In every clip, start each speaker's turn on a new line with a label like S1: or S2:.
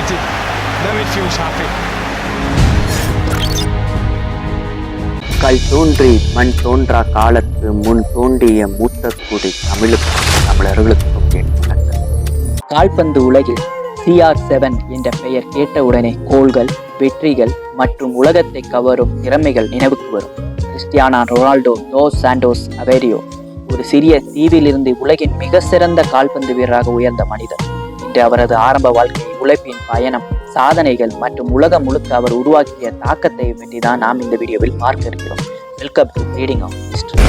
S1: motivated, then it feels happy.
S2: கல் தோன்றி மண் தோன்றா காலத்து முன் தோன்றிய மூத்த குடி தமிழுக்கும் தமிழர்களுக்கும் கேட்கிறார்கள்.
S3: கால்பந்து உலகில் CR7 என்ற பெயர் கேட்டவுடனே கோல்கள், வெற்றிகள் மற்றும் உலகத்தை கவரும் திறமைகள் நினைவுக்கு வரும். கிறிஸ்டியானோ ரொனால்டோ டோஸ் சாண்டோஸ் அவேரியோ ஒரு சிறிய தீவிலிருந்து உலகின் மிக சிறந்த கால்பந்து வீரராக உயர்ந்த மனிதர். இன்று அவரது ஆரம்ப வாழ்க்கை, உழைப்பின் பயணம், சாதனைகள் மற்றும் உலகம் முழுக்க அவர் உருவாக்கிய தாக்கத்தை பற்றி தான் நாம் இந்த வீடியோவில் பார்க்க இருக்கிறோம். Welcome to reading of history.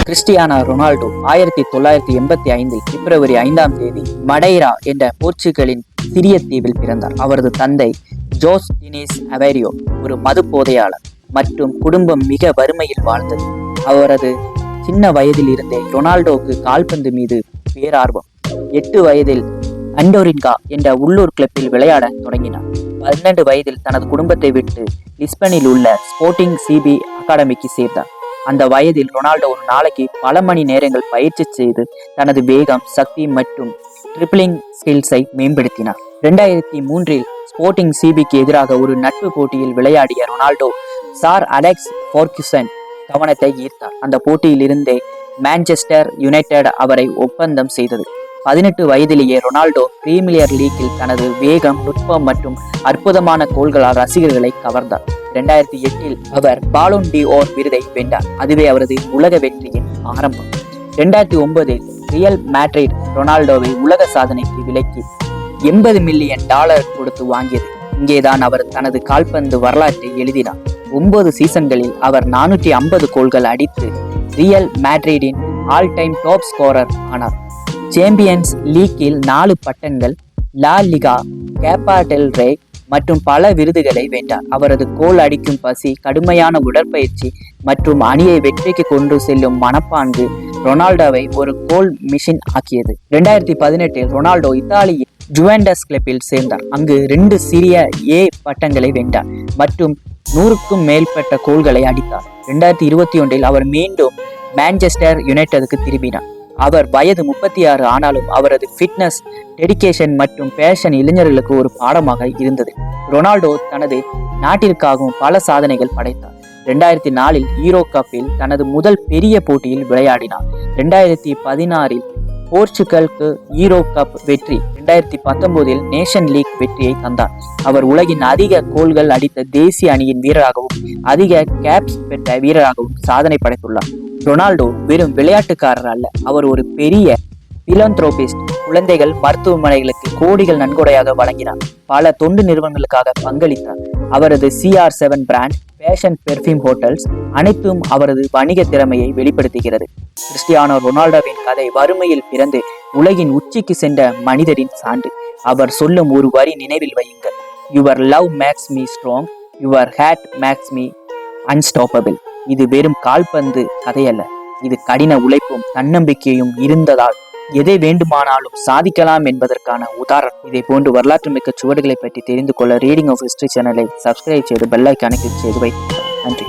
S3: Cristiano Ronaldo 1985 பிப்ரவரி 5ஆம் தேதி மடைரா என்ற போர்ச்சுகலின் சிறிய தீவில் பிறந்தார். அவரது தந்தை ஜோஸ் டினிஸ் அவேரியோ ஒரு மது போதையாளர் மற்றும் குடும்பம் மிக வறுமையில் வாழ்ந்தது. அவரது சின்ன வயதில் இருந்தே ரொனால்டோவுக்கு கால்பந்து மீது பேரார்வம். 8 வயதில் அண்டோரின்கா என்ற உள்ளூர் கிளப்பில் விளையாட தொடங்கினார். 12 வயதில் தனது குடும்பத்தை விட்டு லிஸ்பனில் உள்ள ஸ்போர்ட்டிங் CB அகாடமிக்கு சேர்ந்தார். அந்த வயதில் ரொனால்டோ ஒரு நாளைக்கு பல மணி நேரங்கள் பயிற்சி செய்து தனது வேகம், சக்தி மற்றும் ட்ரிபிளிங் ஸ்கில்ஸை மேம்படுத்தினார். 2003 ஸ்போர்ட்டிங் CBக்கு எதிராக ஒரு நட்பு போட்டியில் விளையாடிய ரொனால்டோ சார் அலெக்ஸ் ஃபெர்குசன் கவனத்தை ஈர்த்தார். அந்த போட்டியில் இருந்தே மான்செஸ்டர் யுனைடெட் அவரை ஒப்பந்தம் செய்தது. 18 வயதிலேயே ரொனால்டோ பிரீமியர் லீக்கில் தனது வேகம், நுட்பம் மற்றும் அற்புதமான கோல்களால் ரசிகர்களை கவர்ந்தார். 2008 அவர் பாலோன் டி ஓர் விருதை வென்றார். அதுவே அவரது உலக வெற்றியின் ஆரம்பம். 2009 ரியல் மேட்ரிட் ரொனால்டோவை உலக சாதனைக்கு விலைக்கு $80 மில்லியன் கொடுத்து வாங்கியது. இங்கேதான் அவர் தனது கால்பந்து வரலாற்றை எழுதினார். 9 சீசன்களில் அவர் 450 கோல்கள் அடித்து ரியல் மேட்ரிடின் ஆல் டைம் டாப் ஸ்கோரர் ஆனார். சாம்பியன்ஸ் லீக்கில் 4 பட்டங்கள், லா லிகா, கோப்பா டெல் ரே மற்றும் பல விருதுகளை வென்றார். அவரது கோல் அடிக்கும் பசி, கடுமையான உடற்பயிற்சி மற்றும் அணியை வெற்றிக்கு கொண்டு செல்லும் மனப்பான்கு ரொனால்டோவை ஒரு கோல் மிஷின் ஆக்கியது. 2018 ரொனால்டோ இத்தாலியின் ஜுவெண்டஸ் கிளப்பில் சேர்ந்தார். அங்கு 2 சிறிய A பட்டங்களை வென்றார் மற்றும் 100க்கும் மேற்பட்ட கோல்களை அடித்தார். 2021 அவர் மீண்டும் மான்செஸ்டர் யுனைடெடுக்கு திரும்பினார். அவர் வயது 36 ஆனாலும் அவரது ஃபிட்னஸ், டெடிகேஷன் மற்றும் பேஷன் இளைஞர்களுக்கு ஒரு பாடமாக இருந்தது. ரொனால்டோ தனது நாட்டிற்காகவும் பல சாதனைகள் படைத்தார். 2004 யூரோ கப்பில் தனது முதல் பெரிய போட்டியில் விளையாடினார். 2016 போர்ச்சுகலுக்கு யூரோ கப் வெற்றி, 2019 நேஷன் லீக் வெற்றியை தந்தார். அவர் உலகின் அதிக கோல்கள் அடித்த தேசிய அணியின் வீரராகவும் அதிக கேப்ஸ் பெற்ற வீரராகவும் சாதனை படைத்துள்ளார். ரொனால்டோ வெறும் விளையாட்டுக்காரர் அல்ல, அவர் ஒரு பெரிய பிலந்த்ரோபிஸ்ட். குழந்தைகள் மருத்துவமனைகளுக்கு கோடிகள் நன்கொடையாக வழங்கினார். பல தொண்டு நிறுவனங்களுக்காக பங்களித்தார். அவரது CR7 brand, fashion perfume hotels அனைத்தும் அவரது வணிக திறமையை வெளிப்படுத்துகிறது. கிறிஸ்டியானோ ரொனால்டோவின் கதை வறுமையில் பிறந்து உலகின் உச்சிக்கு சென்ற மனிதரின் சான்று. அவர் சொல்லும் ஒரு வரி நினைவில் வையுங்கள்: your love makes me strong, your hate makes me unstoppable. இது வெறும் கால்பந்து கதையல்ல, இது கடின உழைப்பும் தன்னம்பிக்கையும் இருந்ததால் எதை வேண்டுமானாலும் சாதிக்கலாம் என்பதற்கான உதாரணம். இதை போன்று வரலாற்று மிக்க சுவடுகளை பற்றி தெரிந்து கொள்ள ரீடிங் ஆஃப் ஹிஸ்டரி சேனலை சப்ஸ்கிரைப் செய்து பெல் ஐகானை கிளிக் செய்து வைத்திருக்கிறோம். நன்றி.